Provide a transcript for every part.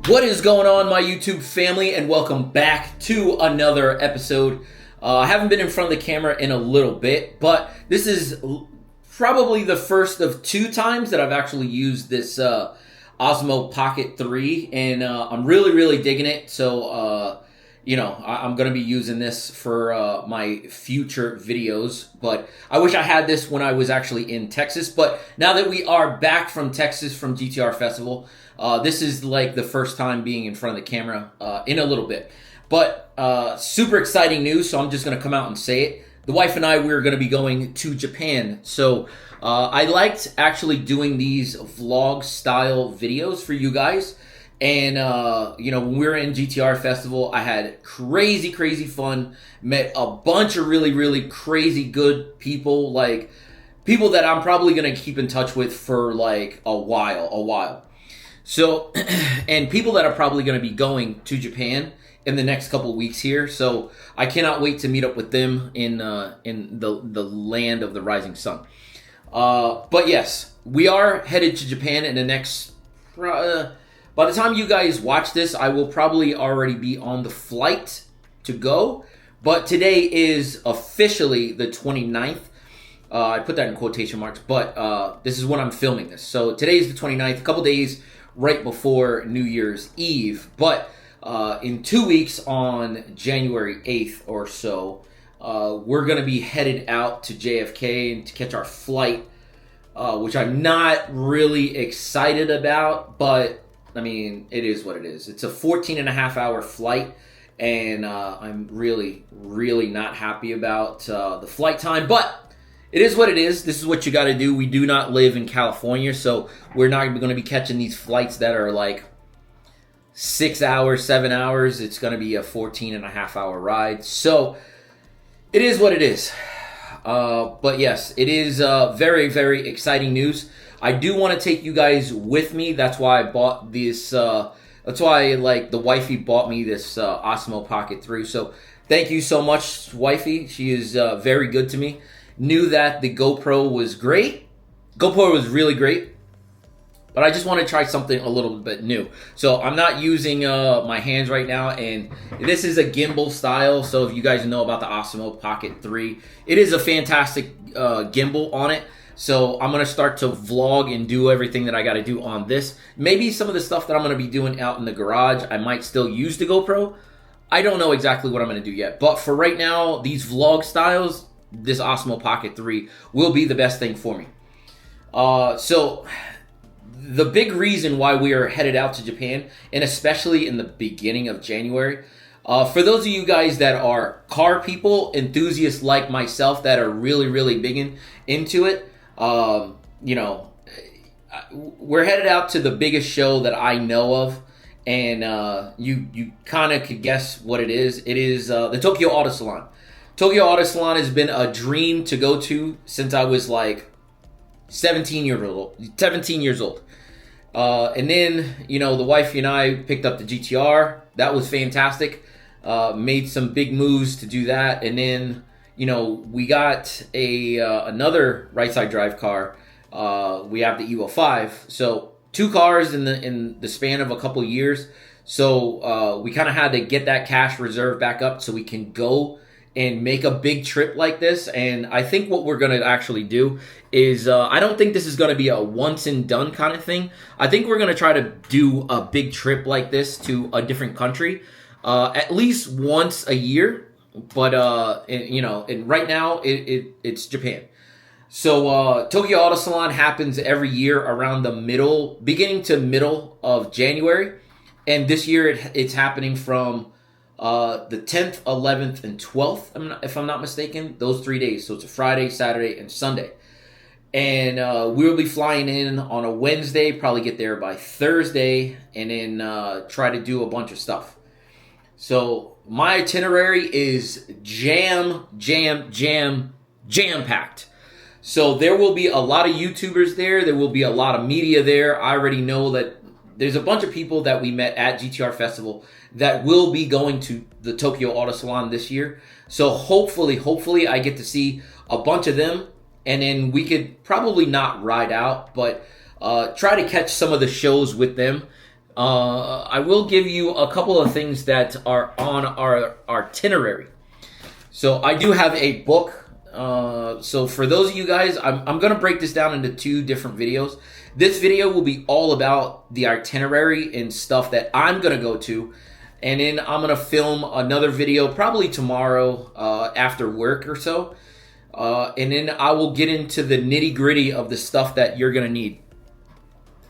What is going on, my YouTube family, and welcome back to another episode. I haven't been in front of the camera in a little bit, but this is probably the first of two times that I've actually used this Osmo Pocket 3, and I'm really digging it. So, I'm going to be using this for my future videos, but I wish I had this when I was actually in Texas. But now that we are back from Texas from GTR Festival, this is like the first time being in front of the camera in a little bit. But super exciting news, so I'm just going to come out and say it. The wife and I, we're going to be going to Japan. So I liked actually doing these vlog style videos for you guys. And, when we were in GTR Festival, I had crazy fun. Met a bunch of really crazy good people. Like, people that I'm probably going to keep in touch with for, like, a while. So, and people that are probably going to be going to Japan in the next couple of weeks here. So, I cannot wait to meet up with them in the land of the rising sun. But, yes, we are headed to Japan in the next... by the time you guys watch this, I will probably already be on the flight to go. But today is officially the 29th. I put that in quotation marks, but this is when I'm filming this. So today is the 29th, a couple days right before New Year's Eve. But in 2 weeks, on January 8th or so, we're going to be headed out to JFK to catch our flight, which I'm not really excited about, but... I mean, it is what it is. It's a 14-and-a-half-hour flight, and I'm really not happy about the flight time, but it is what it is. This is what you got to do. We do not live in California, so we're not going to be catching these flights that are like 6 hours, 7 hours. It's going to be a 14-and-a-half-hour ride, so it is what it is. But yes, it is very exciting news. I do want to take you guys with me. That's why I bought this. That's why the wifey bought me this Osmo Pocket 3. So thank you so much, wifey. She is very good to me. Knew that the GoPro was great. GoPro was really great. But I just want to try something a little bit new. So I'm not using my hands right now. And this is a gimbal style. So if you guys know about the Osmo Pocket 3, it is a fantastic gimbal on it. So I'm going to start to vlog and do everything that I got to do on this. Maybe some of the stuff that I'm going to be doing out in the garage, I might still use the GoPro. I don't know exactly what I'm going to do yet. But for right now, these vlog styles, this Osmo Pocket 3 will be the best thing for me. So the big reason why we are headed out to Japan, and especially in the beginning of January, for those of you guys that are car people, enthusiasts like myself that are really big into it, we're headed out to the biggest show that I know of, and you kind of could guess what it is. It is the Tokyo Auto Salon. Tokyo Auto Salon has been a dream to go to since I was like 17 years old. And then, the wife and I picked up the GTR. That was fantastic. Made some big moves to do that, and then we got another right side drive car. We have the Evo 5, so two cars in the span of a couple years. So we kind of had to get that cash reserve back up so we can go and make a big trip like this. And I think what we're going to actually do is, I don't think this is going to be a once and done kind of thing. I think we're going to try to do a big trip like this to a different country, at least once a year. But, and right now it's Japan. So, Tokyo Auto Salon happens every year around the beginning to middle of January. And this year it's happening from the 10th, 11th, and 12th, if I'm not mistaken, those 3 days. So it's a Friday, Saturday, and Sunday. And we'll be flying in on a Wednesday, probably get there by Thursday, and then try to do a bunch of stuff. So my itinerary is jam-packed. So there will be a lot of YouTubers there. There will be a lot of media there. I already know that there's a bunch of people that we met at GTR Festival that will be going to the Tokyo Auto Salon this year. So hopefully I get to see a bunch of them, and then we could probably not ride out, but try to catch some of the shows with them. I will give you a couple of things that are on our itinerary. So I do have a book. So for those of you guys, I'm going to break this down into 2 different videos. This video will be all about the itinerary and stuff that I'm going to go to. And then I'm going to film another video probably tomorrow after work or so. And then I will get into the nitty gritty of the stuff that you're going to need.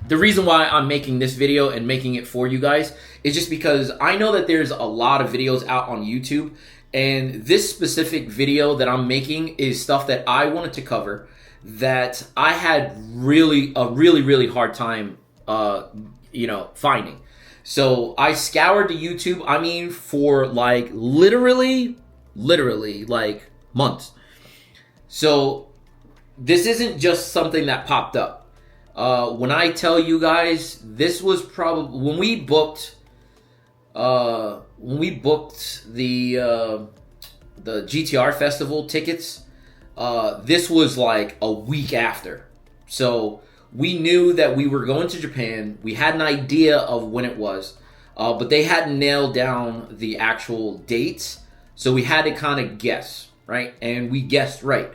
The reason why I'm making this video and making it for you guys is just because I know that there's a lot of videos out on YouTube. And this specific video that I'm making is stuff that I wanted to cover that I had a really hard time, finding. So I scoured the YouTube, for like literally like months. So this isn't just something that popped up. When I tell you guys, this was probably when we booked the GTR festival tickets. This was like a week after. So we knew that we were going to Japan. We had an idea of when it was, but they hadn't nailed down the actual dates. So we had to kind of guess, right? And we guessed right.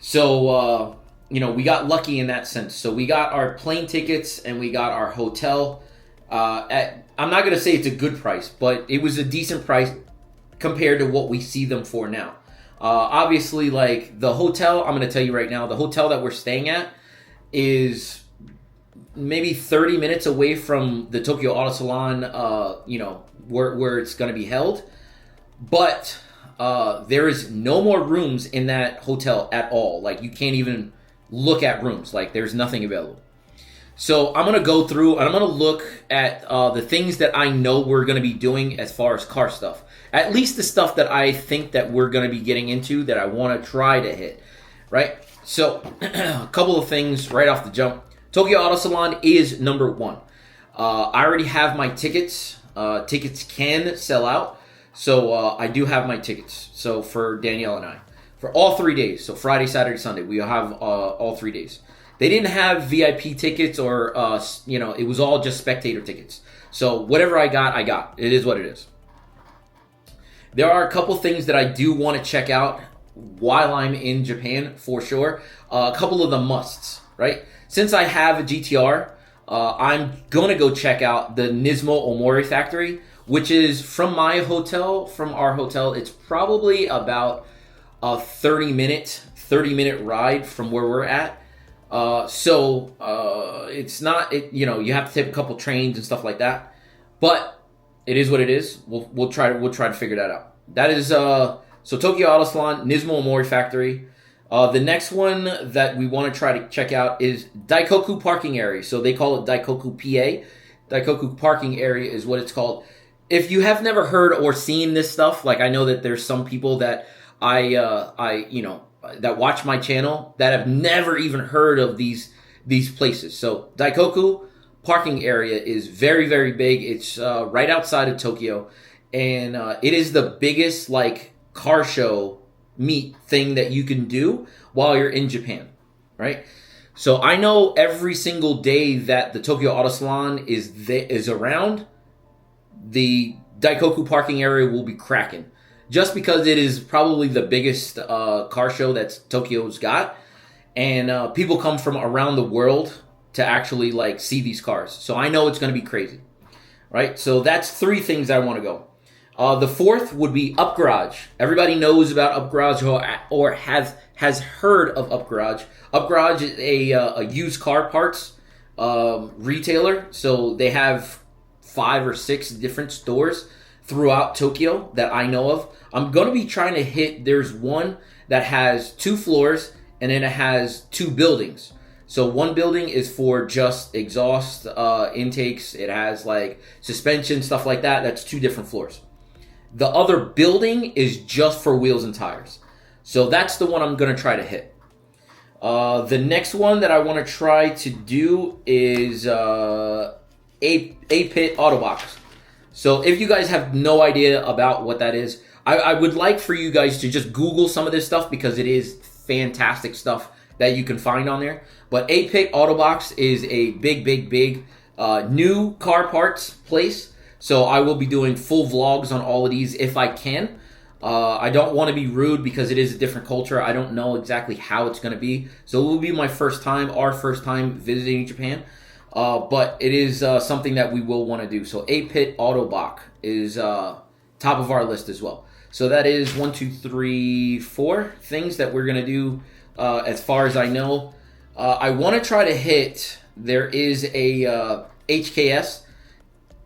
So, we got lucky in that sense. So we got our plane tickets and we got our hotel I'm not going to say it's a good price, but it was a decent price compared to what we see them for now. Obviously, like the hotel, I'm going to tell you right now, the hotel that we're staying at is maybe 30 minutes away from the Tokyo Auto Salon, where it's going to be held. But there is no more rooms in that hotel at all. Like you can't even look at rooms. Like there's nothing available. So I'm going to go through and I'm going to look at the things that I know we're going to be doing as far as car stuff. At least the stuff that I think that we're going to be getting into that I want to try to hit, right? So a couple of things right off the jump. Tokyo Auto Salon is number 1. I already have my tickets. Tickets can sell out. So I do have my tickets. So for Danielle and I. For all 3 days. So Friday, Saturday, Sunday. We have all 3 days. They didn't have VIP tickets or, it was all just spectator tickets. So whatever I got. It is what it is. There are a couple things that I do want to check out while I'm in Japan, for sure. A couple of the musts, right? Since I have a GTR, I'm going to go check out the Nismo Omori factory, which is from our hotel, it's probably about a 30-minute ride from where we're at. It's not, you have to take a couple trains and stuff like that, but it is what it is. We'll try to figure that out. That is, so Tokyo Auto Salon, Nismo Omori factory. The next one that we want to try to check out is Daikoku parking area. So they call it Daikoku PA. Daikoku parking area is what it's called. If you have never heard or seen this stuff, like I know that there's some people that that watch my channel that have never even heard of these places. So Daikoku parking area is very, very big. It's right outside of Tokyo, and it is the biggest like car show meet thing that you can do while you're in Japan, right? So I know every single day that the Tokyo Auto Salon is around, the Daikoku parking area will be cracking. Just because it is probably the biggest car show that Tokyo's got. And people come from around the world to actually like see these cars. So I know it's going to be crazy. Right? So that's 3 things I want to go. The 4th would be Up Garage. Everybody knows about Up Garage or has heard of Up Garage. Up Garage is a used car parts retailer. So they have 5 or 6 different stores throughout Tokyo that I know of. I'm going to be trying to hit, there's one that has 2 floors and then it has 2 buildings. So one building is for just exhaust intakes. It has like suspension, stuff like that. That's 2 different floors. The other building is just for wheels and tires. So that's the one I'm going to try to hit. The next one that I want to try to do is A-Pit Auto Box. So if you guys have no idea about what that is, I would like for you guys to just Google some of this stuff because it is fantastic stuff that you can find on there. But A-Pit Auto Box is a big new car parts place. So I will be doing full vlogs on all of these if I can. I don't want to be rude because it is a different culture. I don't know exactly how it's going to be. So it will be my first time, our first time visiting Japan. But it is something that we will want to do. So 8-Pit Autobach is top of our list as well. So that is 1, 2, 3, 4 things that we're going to do as far as I know. I want to try to hit, there is a HKS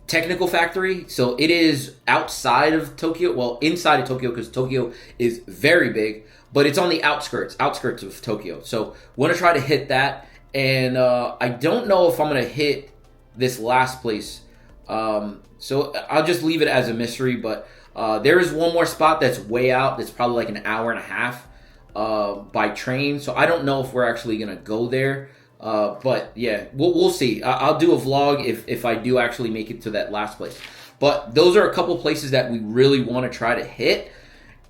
technical factory. So it is outside of Tokyo, well, inside of Tokyo, because Tokyo is very big, but it's on the outskirts of Tokyo. So want to try to hit that. And I don't know if I'm going to hit this last place. So I'll just leave it as a mystery, but there is one more spot that's way out. That's probably like an hour and a half by train. So I don't know if we're actually going to go there. But yeah, we'll see. I'll do a vlog if I do actually make it to that last place. But those are a couple places that we really want to try to hit.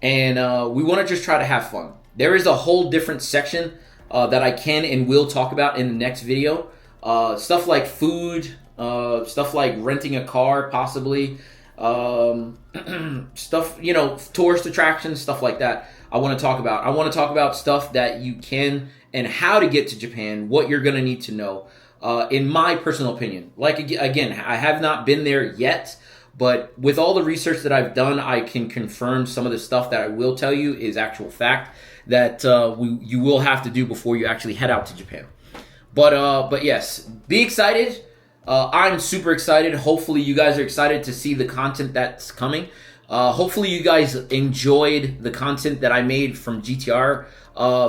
And we want to just try to have fun. There is a whole different section that I can and will talk about in the next video. Stuff like food, stuff like renting a car possibly, stuff, tourist attractions, stuff like that I want to talk about. I want to talk about stuff that you can and how to get to Japan, what you're going to need to know, in my personal opinion. Like, again, I have not been there yet, but with all the research that I've done, I can confirm some of the stuff that I will tell you is actual fact that you will have to do before you actually head out to Japan. But yes, be excited. I'm super excited. Hopefully you guys are excited to see the content that's coming. Hopefully you guys enjoyed the content that I made from GTR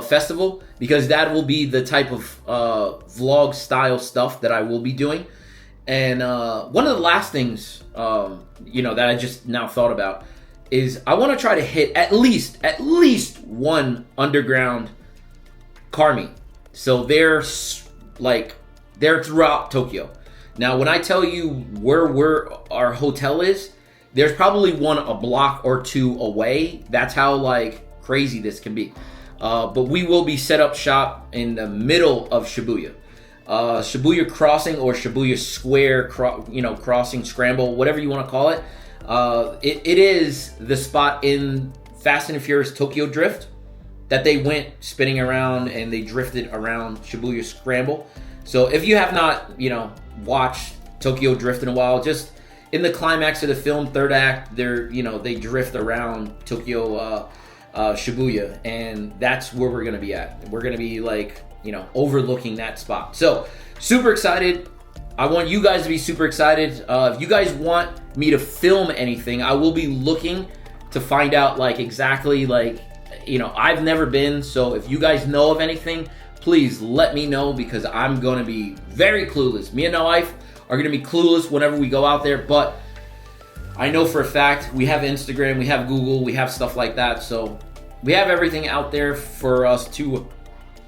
Festival, because that will be the type of vlog style stuff that I will be doing. And one of the last things that I just now thought about is I want to try to hit at least one underground car meet. So they're throughout Tokyo. Now, when I tell you where our hotel is, there's probably one a block or two away. That's how crazy this can be. But we will be set up shop in the middle of Shibuya. Shibuya Crossing or Shibuya Square, crossing, scramble, whatever you want to call it. It is the spot in Fast and Furious Tokyo Drift that they went spinning around and they drifted around Shibuya Scramble. So if you have not, watched Tokyo Drift in a while, just in the climax of the film, third act, they drift around Tokyo, Shibuya, and that's where we're gonna be at. We're gonna be overlooking that spot. So super excited. I want you guys to be super excited. If you guys want me to film anything, I will be looking to find out exactly I've never been. So if you guys know of anything, please let me know, because I'm going to be very clueless. Me and my wife are going to be clueless whenever we go out there, but I know for a fact we have Instagram, we have Google, we have stuff like that. So we have everything out there for us to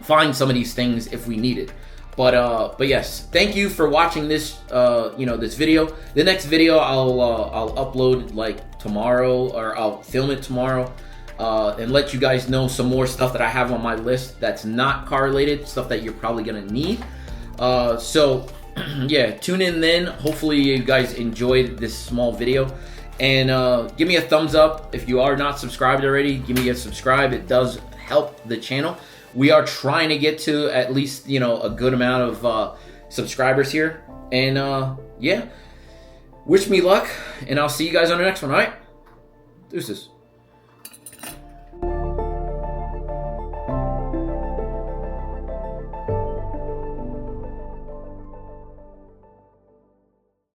find some of these things if we need it. But yes, thank you for watching this this video. The next video I'll upload tomorrow, or I'll film it tomorrow, and let you guys know some more stuff that I have on my list that's not car related, stuff that you're probably gonna need. So yeah, tune in then. Hopefully you guys enjoyed this small video, and give me a thumbs up if you are not subscribed already. Give me a subscribe. It does help the channel. We are trying to get to at least, a good amount of subscribers here. And yeah, wish me luck, and I'll see you guys on the next one, all right? Deuces.